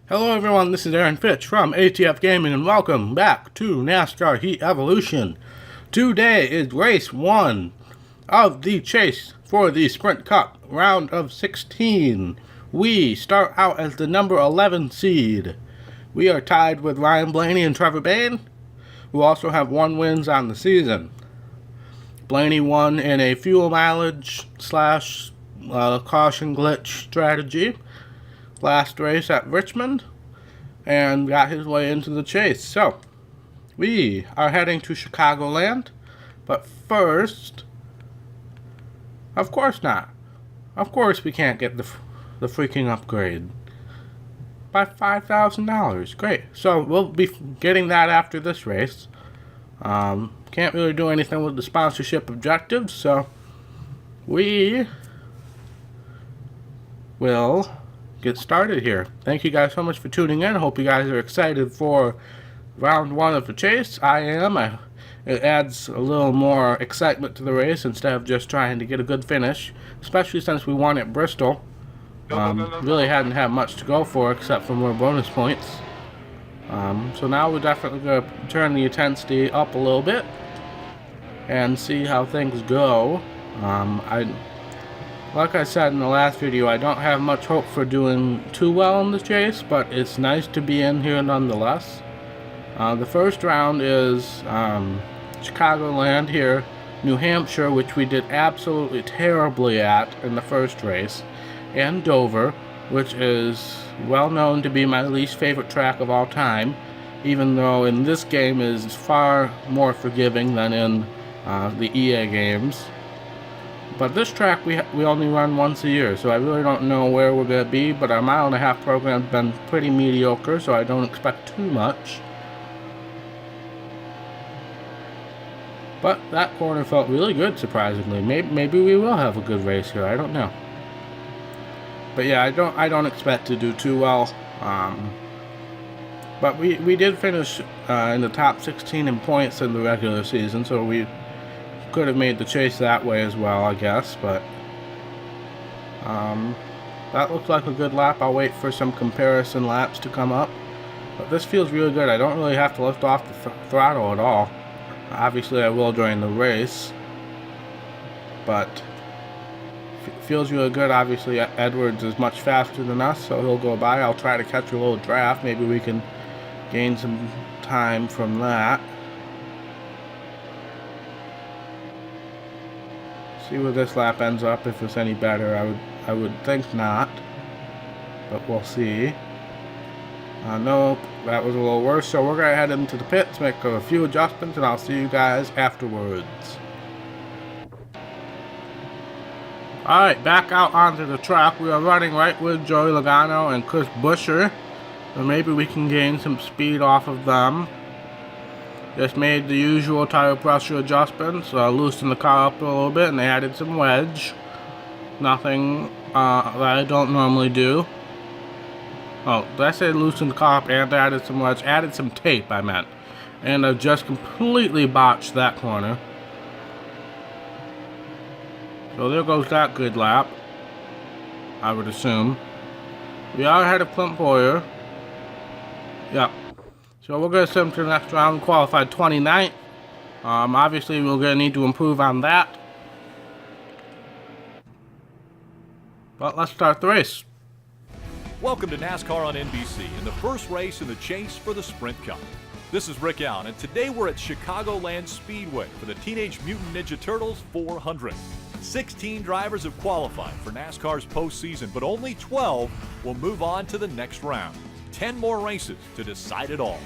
Hello everyone, this is Aaron Fitch from ATF Gaming and welcome back to NASCAR Heat Evolution. Today is race 1 of the chase for the Sprint Cup round of 16. We start out as the number 11 seed. We are tied with Ryan Blaney and Trevor Bayne, who also have 1 wins on the season. Blaney won in a fuel mileage slash caution glitch strategy last race at Richmond and got his way into the chase. So we are heading to Chicagoland, but first, of course not. Of course we can't get the freaking upgrade by $5,000. Great. So we'll be getting that after this race. Can't really do anything with the sponsorship objectives, so we will get started here. Thank you guys so much for tuning in. I hope you guys are excited for round 1 of the chase. I am. It adds a little more excitement to the race instead of just trying to get a good finish, especially since we won at Bristol. Really hadn't had much to go for except for more bonus points. So now we're definitely going to turn the intensity up a little bit and see how things go. Like I said in the last video, I don't have much hope for doing too well in the chase, but it's nice to be in here nonetheless. The first round is Chicagoland here, New Hampshire, which we did absolutely terribly at in the first race, and Dover, which is well known to be my least favorite track of all time, even though in this game is far more forgiving than in the EA games. But this track we only run once a year, so I really don't know where we're going to be, but our 1.5 mile program's been pretty mediocre, so I don't expect too much. But that corner felt really good, surprisingly. Maybe we will have a good race here, I don't know. But yeah, I don't expect to do too well. But we did finish in the top 16 in points in the regular season, so we could have made the chase that way as well, I guess, but that looks like a good lap. I'll wait for some comparison laps to come up, but this feels really good. I don't really have to lift off the throttle at all. Obviously I will during the race, but feels really good. Obviously Edwards is much faster than us, so he'll go by. I'll try to catch a little draft. Maybe we can gain some time from that. See where this lap ends up, if it's any better. I would think not, but we'll see. Nope, that was a little worse, so we're gonna head into the pits, make a few adjustments, and I'll see you guys afterwards. Alright, back out onto the track. We are running right with Joey Logano and Chris Buescher, so maybe we can gain some speed off of them. Just made the usual tire pressure adjustments, loosened the car up a little bit, and they added some wedge. Nothing that I don't normally do. Oh, did I say loosened the car up and added some wedge? Added some tape, I meant. And I just completely botched that corner. So there goes that good lap, I would assume. We are ahead of Clint Boyer. Yep. So we're going to send him to the next round, qualified 29th. Obviously, we're going to need to improve on that. But let's start the race. Welcome to NASCAR on NBC and the first race in the chase for the Sprint Cup. This is Rick Allen, and today we're at Chicagoland Speedway for the Teenage Mutant Ninja Turtles 400. 16 drivers have qualified for NASCAR's postseason, but only 12 will move on to the next round. 10 more races to decide it all.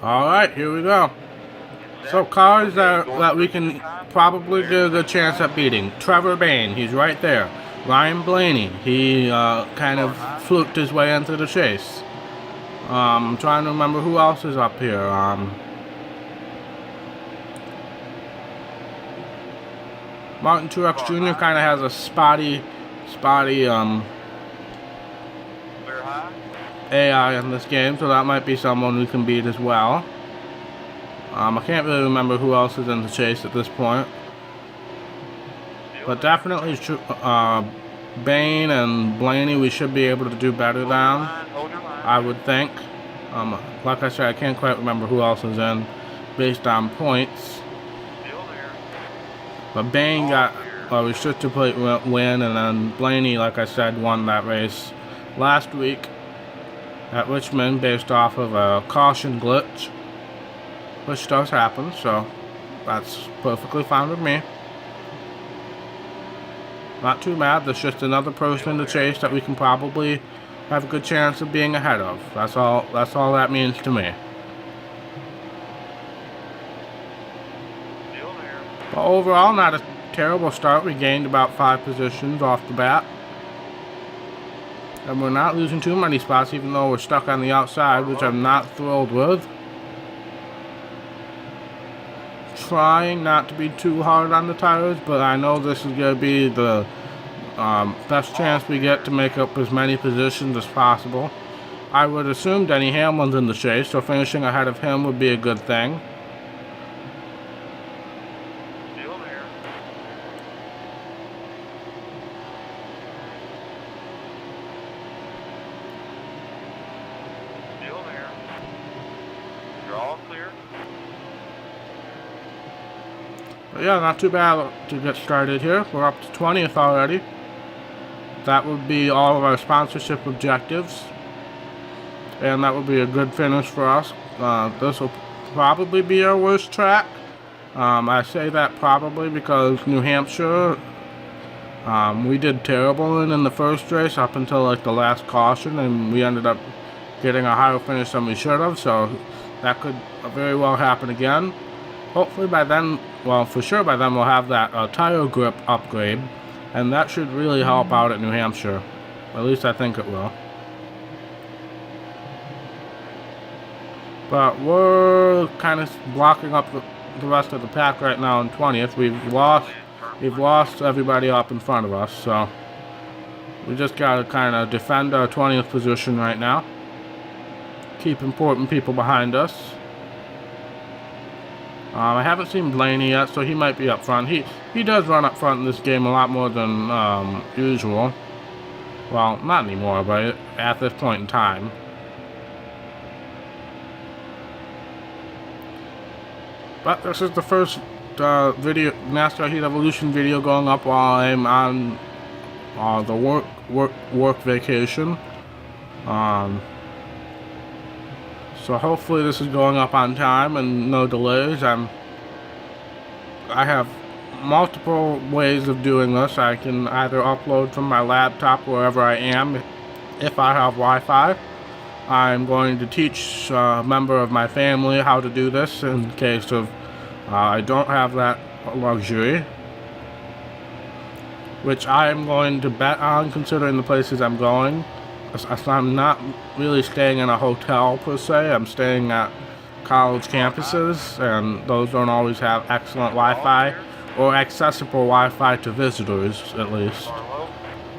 Alright, here we go. So cars that we can probably get a good chance at beating. Trevor Bayne, he's right there. Ryan Blaney, he kind of fluked his way into the chase. I'm trying to remember who else is up here. Martin Truex Jr. kind of has a spotty AI in this game, so that might be someone we can beat as well. I can't really remember who else is in the chase at this point. But definitely Bain and Blaney, we should be able to do better than, I would think. Like I said, I can't quite remember who else is in based on points. But Bain got a restricted plate win, and then Blaney, like I said, won that race last week at Richmond based off of a caution glitch, which does happen, so that's perfectly fine with me. Not too bad. There's just another person in the chase that we can probably have a good chance of being ahead of. That's all that means to me. But overall, not a terrible start. We gained about 5 positions off the bat. And we're not losing too many spots, even though we're stuck on the outside, which I'm not thrilled with. Trying not to be too hard on the tires, but I know this is going to be the best chance we get to make up as many positions as possible. I would assume Denny Hamlin's in the chase, so finishing ahead of him would be a good thing. But yeah, not too bad to get started here. We're up to 20th already. That would be all of our sponsorship objectives. And that would be a good finish for us. This will probably be our worst track. I say that probably because New Hampshire, we did terrible in the first race up until like the last caution, and we ended up getting a higher finish than we should have, so that could very well happen again. Hopefully by then, well, for sure by then we'll have that tire grip upgrade, and that should really help out at New Hampshire. At least I think it will. But we're kind of blocking up the rest of the pack right now in 20th. We've lost everybody up in front of us, so we just gotta kind of defend our 20th position right now. Keep important people behind us. I haven't seen Blaney yet, so he might be up front. He does run up front in this game a lot more than usual. Well, not anymore, but at this point in time. But this is the first NASCAR Heat Evolution video going up while I'm on the work vacation. So hopefully this is going up on time and no delays. I have multiple ways of doing this. I can either upload from my laptop wherever I am if I have Wi-Fi. I'm going to teach a member of my family how to do this in case of I don't have that luxury, which I am going to bet on considering the places I'm going. I'm not really staying in a hotel per se. I'm staying at college campuses, and those don't always have excellent Wi-Fi or accessible Wi-Fi to visitors, at least.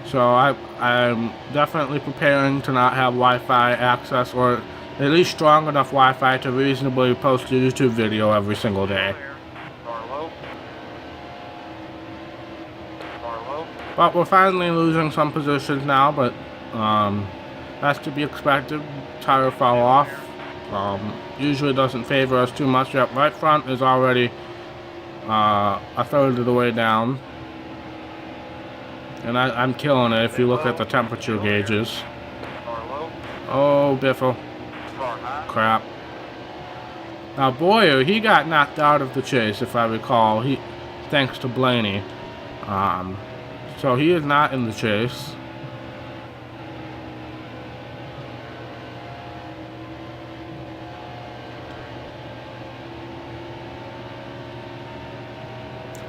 So I'm definitely preparing to not have Wi-Fi access, or at least strong enough Wi-Fi to reasonably post a YouTube video every single day. But we're finally losing some positions now, but that's to be expected. Tire fell off. Usually doesn't favor us too much. Yep, right front is already a third of the way down. And I'm killing it if you look at the temperature gauges. Oh, Biffle. Crap. Now Boyer, he got knocked out of the chase, if I recall. Thanks to Blaney. So he is not in the chase.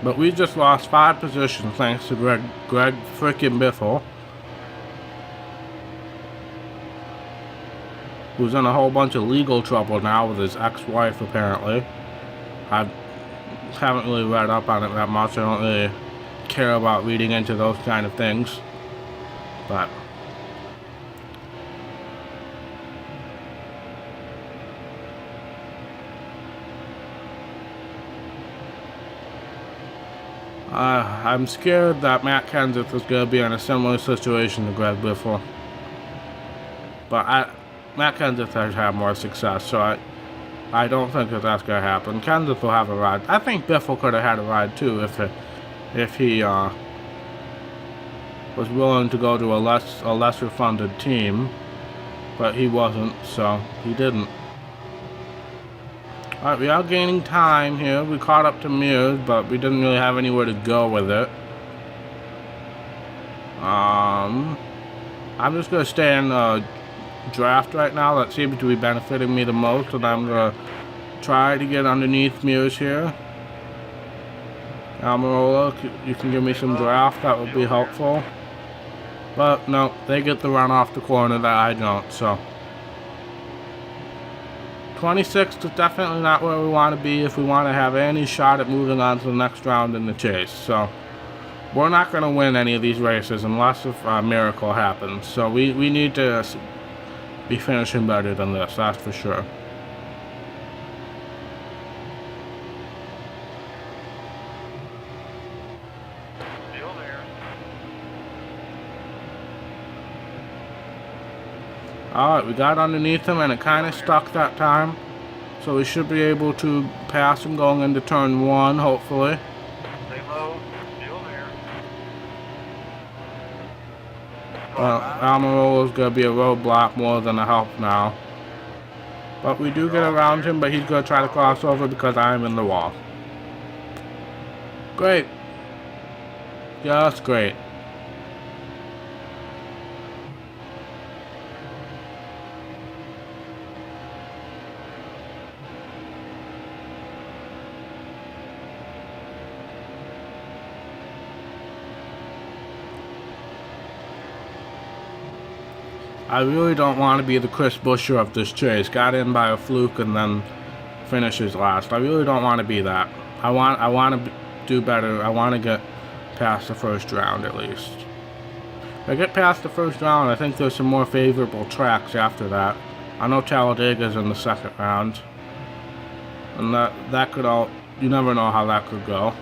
But we just lost 5 positions thanks to Greg frickin' Biffle, who's in a whole bunch of legal trouble now with his ex-wife, apparently. I haven't really read up on it that much. I don't really care about reading into those kind of things. But I'm scared that Matt Kenseth is going to be in a similar situation to Greg Biffle. But Matt Kenseth has had more success, so I don't think that that's going to happen. Kenseth will have a ride. I think Biffle could have had a ride too if he was willing to go to a lesser funded team, but he wasn't, so he didn't. Alright, we are gaining time here. We caught up to Mears, but we didn't really have anywhere to go with it. I'm just going to stay in draft right now. That seems to be benefiting me the most, and I'm going to try to get underneath Mears here. Almirola, you can give me some draft. That would be helpful. But no, they get the run off the corner that I don't, so 26 is definitely not where we want to be if we want to have any shot at moving on to the next round in the chase. So we're not going to win any of these races unless a miracle happens. So we need to be finishing better than this, that's for sure. Alright, we got underneath him and it kind of stuck that time. So we should be able to pass him going into turn 1, hopefully. Stay low, still there. Well, Almirola's going to be a roadblock more than a help now. But we do get around him, but he's going to try to cross over because I'm in the wall. Great. Just great. I really don't want to be the Chris Buescher of this chase. Got in by a fluke and then finishes last. I really don't want to be that. I want to do better. I want to get past the first round at least. If I get past the first round, I think there's some more favorable tracks after that. I know Talladega's in the second round. And that could all... You never know how that could go.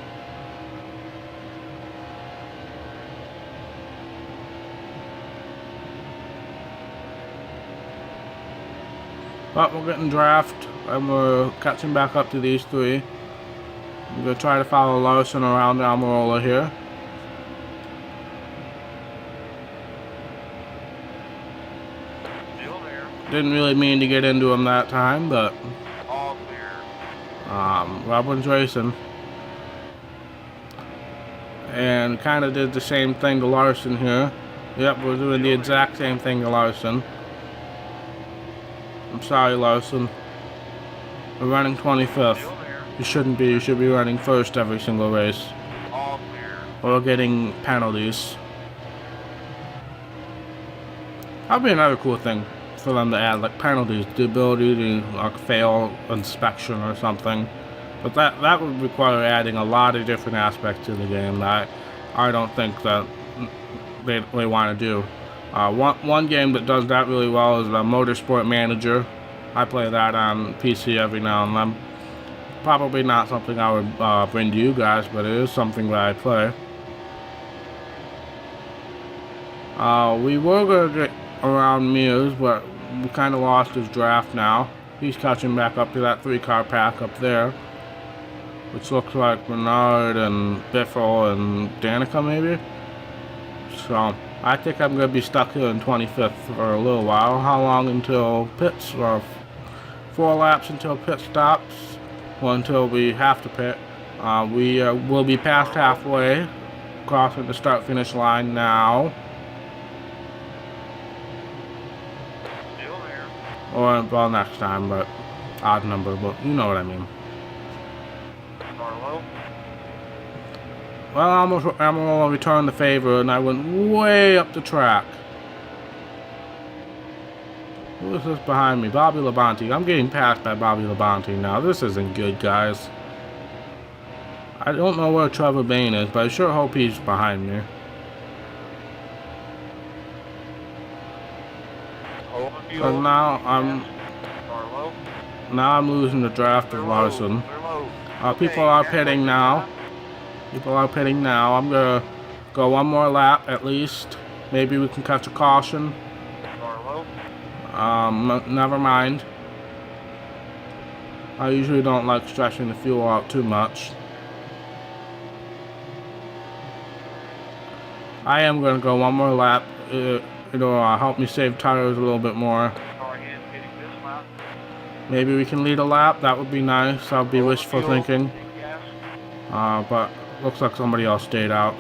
But we're getting draft, and we're catching back up to these three. I'm going to try to follow Larson around Almirola here. Still there. Didn't really mean to get into him that time, but All clear. Robin's racing. And kind of did the same thing to Larson here. Yep, we're doing the exact same thing to Larson. I'm sorry, Larson. We're running 25th. Still there. You shouldn't be. You should be running first every single race. All clear. Or getting penalties. That'd be another cool thing for them to add, like penalties, the ability to like fail inspection or something. But that would require adding a lot of different aspects to the game that I don't think that they want to do. One game that does that really well is Motorsport Manager. I play that on PC every now and then. Probably not something I would bring to you guys, but it is something that I play. We were going to get around Mears, but we kind of lost his draft now. He's catching back up to that 3-car pack up there, which looks like Bernard and Biffle and Danica maybe. So I think I'm going to be stuck here in 25th for a little while. How long until pits? Or 4 laps until pit stops. Well, until we have to pit. We will be past halfway, crossing the start-finish line now. Still there. Or, well, next time, but odd number, but you know what I mean. Start low. Well, Almirola returned the favor, and I went way up the track. Who is this behind me? Bobby Labonte. I'm getting passed by Bobby Labonte now. This isn't good, guys. I don't know where Trevor Bayne is, but I sure hope he's behind me. Because now I'm losing the draft of Larson. People are pitting now. People are pitting now. I'm gonna go one more lap at least. Maybe we can catch a caution. Car low. Never mind. I usually don't like stretching the fuel out too much. I am gonna go one more lap. It'll help me save tires a little bit more. Car is hitting this lap. Maybe we can lead a lap. That would be nice. That would be wishful thinking. Gas. But looks like somebody else stayed out.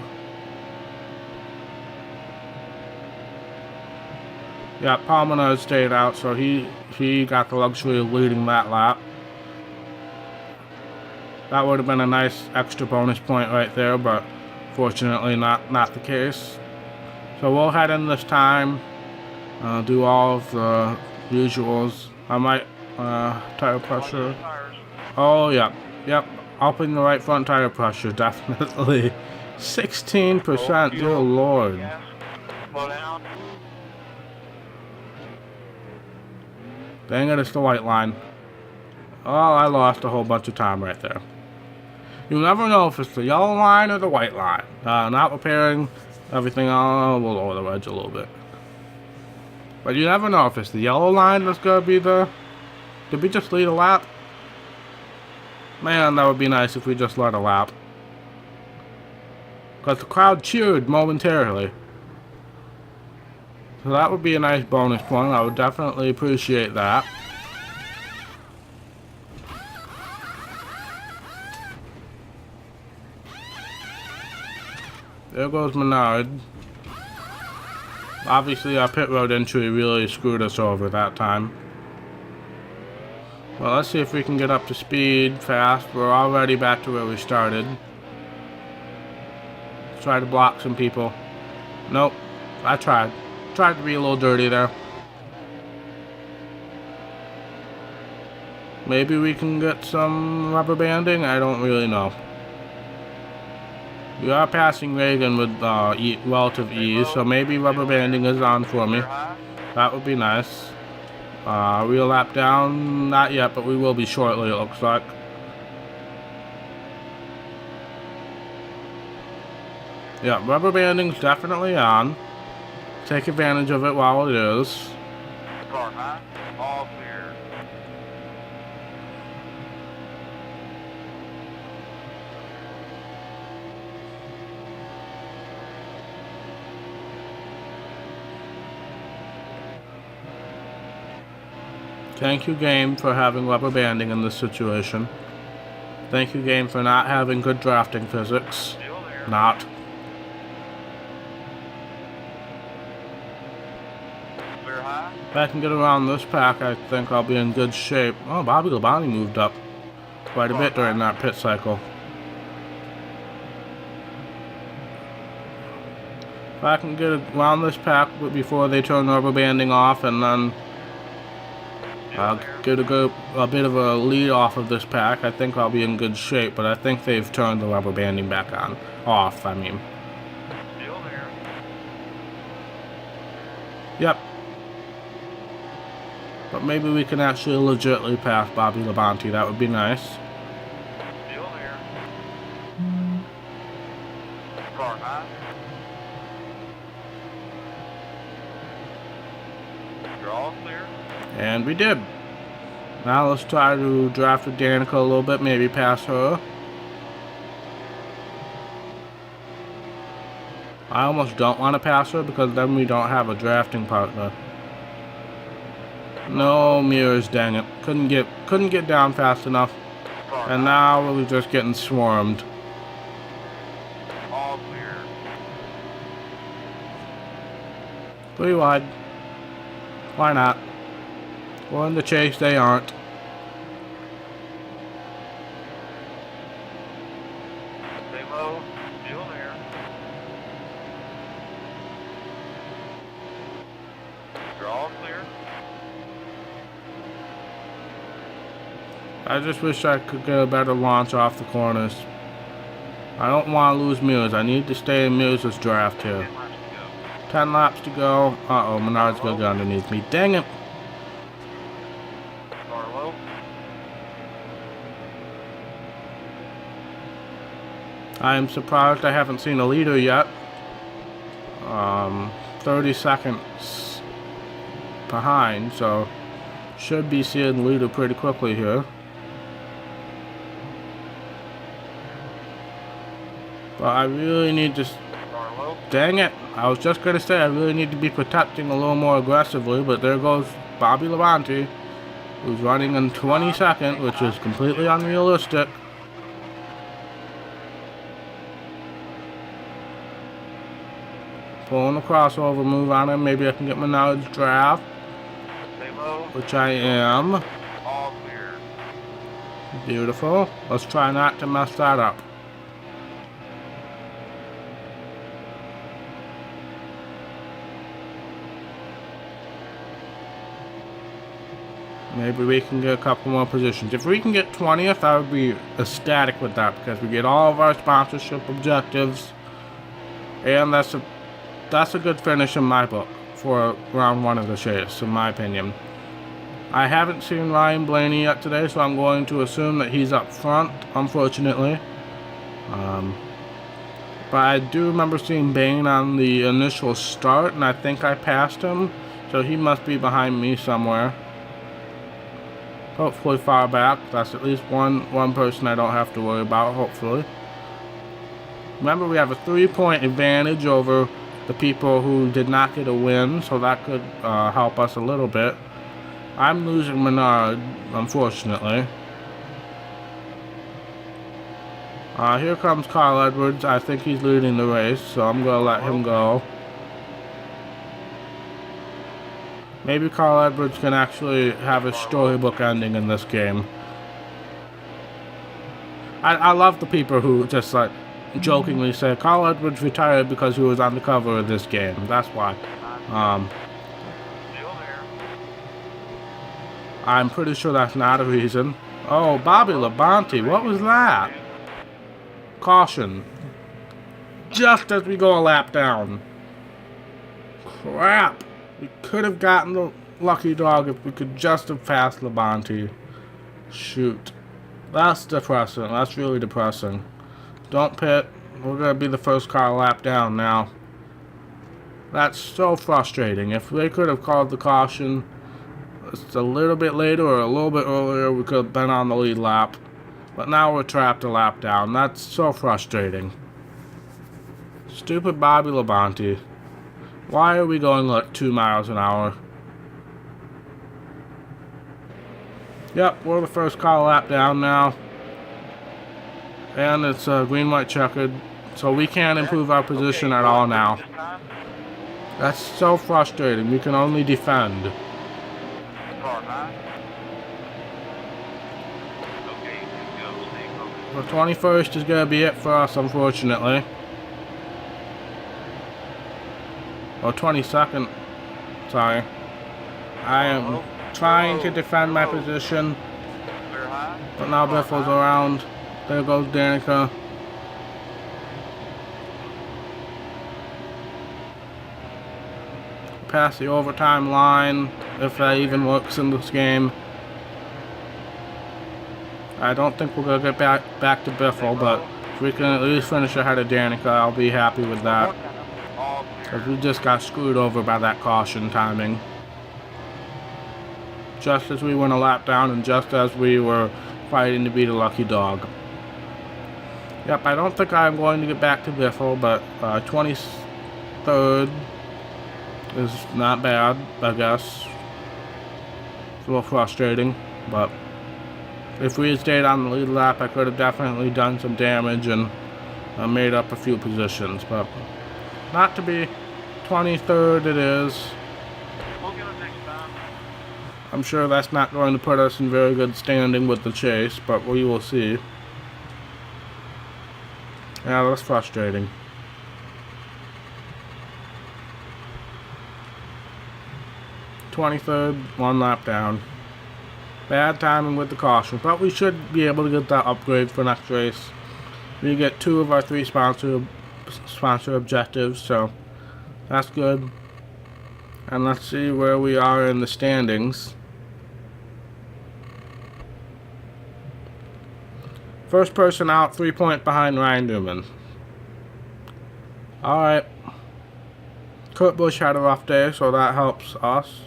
Yeah, Palmer stayed out, so he got the luxury of leading that lap. That would have been a nice extra bonus point right there, but fortunately not the case. So we'll head in this time, do all of the usuals. I might tire pressure. Tires. Oh yeah, yep. Upping the right front tire pressure, definitely. 16%, dear lord. Gas. Slow down. Dang it, it's the white line. Oh, I lost a whole bunch of time right there. You never know if it's the yellow line or the white line. Not repairing everything. We'll lower the edge a little bit. But you never know if it's the yellow line that's gonna be the... Did we just lead a lap? Man, that would be nice if we just led a lap. Because the crowd cheered momentarily. So that would be a nice bonus point. I would definitely appreciate that. There goes Menard. Obviously our pit road entry really screwed us over that time. Well, let's see if we can get up to speed fast. We're already back to where we started. Let's try to block some people. Nope, I tried. Tried to be a little dirty there. Maybe we can get some rubber banding? I don't really know. We are passing Reagan with relative ease, so maybe rubber banding is on for me. That would be nice. Real lap down? Not yet, but we will be shortly, it looks like. Yeah, rubber banding's definitely on. Take advantage of it while it is. Car high. All clear. Thank you, game, for having rubber banding in this situation. Thank you, game, for not having good drafting physics. Still there. Not. Clear high. If I can get around this pack, I think I'll be in good shape. Oh, Bobby Labonte moved up quite a bit during that pit cycle. If I can get around this pack before they turn rubber banding off, and then I'll get a bit of a lead off of this pack, I think I'll be in good shape, but I think they've turned the rubber banding back on. Off, I mean. Still there. Yep. But maybe we can actually legitimately pass Bobby Labonte. That would be nice. Still there. Car high. You're all clear. And we did. Now let's try to draft with Danica a little bit, maybe pass her. I almost don't want to pass her because then we don't have a drafting partner. No mirrors, dang it. Couldn't get down fast enough. Car And now we're just getting swarmed. all clear. 3 wide. Why not? We're in the chase, they aren't. Stay low. Still there. You're all clear. I just wish I could get a better launch off the corners. I don't want to lose Mears. I need to stay in Mears' draft here. 10 laps to 10 laps to go. go. Uh-oh, Menard's gonna get underneath me. Dang it. Car low. I'm surprised I haven't seen a leader yet. 30 seconds behind, so should be seeing the leader pretty quickly here. But I really need to... Dang it! I was just gonna say I really need to be protecting a little more aggressively, but there goes Bobby Labonte, who's running in 22nd, which is completely unrealistic. Pulling the crossover move on him. Maybe I can get Menard's draft, which I am. All clear. Beautiful. Let's try not to mess that up. Maybe we can get a couple more positions. If we can get 20th, I would be ecstatic with that, because we get all of our sponsorship objectives, and that's a good finish in my book for round 1 of the chase, in my opinion. I haven't seen Ryan Blaney yet today, so I'm going to assume that he's up front, unfortunately. But I do remember seeing Bain on the initial start, and I think I passed him, so he must be behind me somewhere. Hopefully far back. That's at least one person I don't have to worry about, hopefully. Remember, we have a 3-point advantage over the people who did not get a win, so that could help us a little bit. I'm losing Menard, unfortunately. Here comes Carl Edwards. I think he's leading the race, so I'm going to let him go. Maybe Carl Edwards can actually have a storybook ending in this game. I love the people who just like jokingly say Carl Edwards retired because he was on the cover of this game. That's why. I'm pretty sure that's not a reason. Oh, Bobby Labonte, what was that? Caution. Just as we go a lap down. Crap. We could have gotten the lucky dog if we could just have passed Labonte. Shoot. That's depressing. That's really depressing. Don't pit. We're going to be the first car lap down now. That's so frustrating. If they could have called the caution just a little bit later or a little bit earlier, we could have been on the lead lap. But now we're trapped a lap down. That's so frustrating. Stupid Bobby Labonte. Why are we going like 2 miles an hour? Yep, we're the first car lap down now. And it's green, white, checkered. So we can't improve our position at all now. That's so frustrating. We can only defend. The 21st is going to be it for us, unfortunately. Or 22nd. Sorry. I am trying to defend my position. But now Biffle's around. There goes Danica. Past the overtime line, if that even works in this game. I don't think we're going to get back to Biffle, but if we can at least finish ahead of Danica, I'll be happy with that. Because we just got screwed over by that caution timing. Just as we went a lap down and just as we were fighting to be the lucky dog. Yep, I don't think I'm going to get back to Biffle, but 23rd is not bad, I guess. It's a little frustrating, but if we had stayed on the lead lap, I could have definitely done some damage and made up a few positions, but not to be. 23rd it is. I'm sure that's not going to put us in very good standing with the chase, but we will see. Yeah, that's frustrating. '23rd, 1 lap down. Bad timing with the caution, but we should be able to get that upgrade for next race. We get 2 of our 3 sponsor objectives, so that's good. And let's see where we are in the standings. First person out, 3 point behind Ryan Newman. Alright. Kurt Busch had a rough day, so that helps us.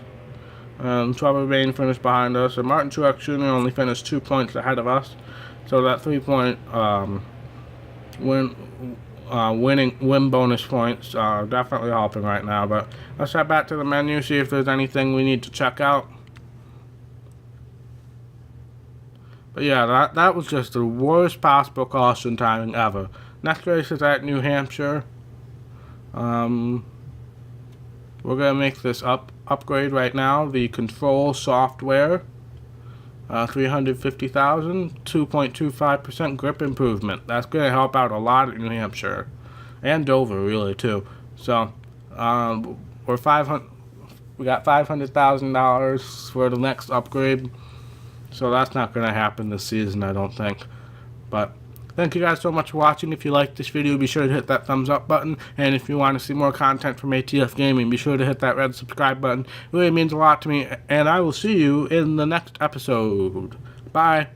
And Trevor Bayne finished behind us. And Martin Truex Jr. only finished 2 points ahead of us. So that 3 point win bonus points are definitely helping right now. But let's head back to the menu, see if there's anything we need to check out. But yeah, that was just the worst possible caution timing ever. Next race is at New Hampshire. We're gonna make this upgrade right now. The control software, 350,000, 2.25% grip improvement. That's gonna help out a lot at New Hampshire, and Dover really too. So we're 500. We got $500,000 for the next upgrade. So that's not gonna happen this season, I don't think. But thank you guys so much for watching. If you liked this video, be sure to hit that thumbs up button. And if you want to see more content from ATF Gaming, be sure to hit that red subscribe button. It really means a lot to me. And I will see you in the next episode. Bye.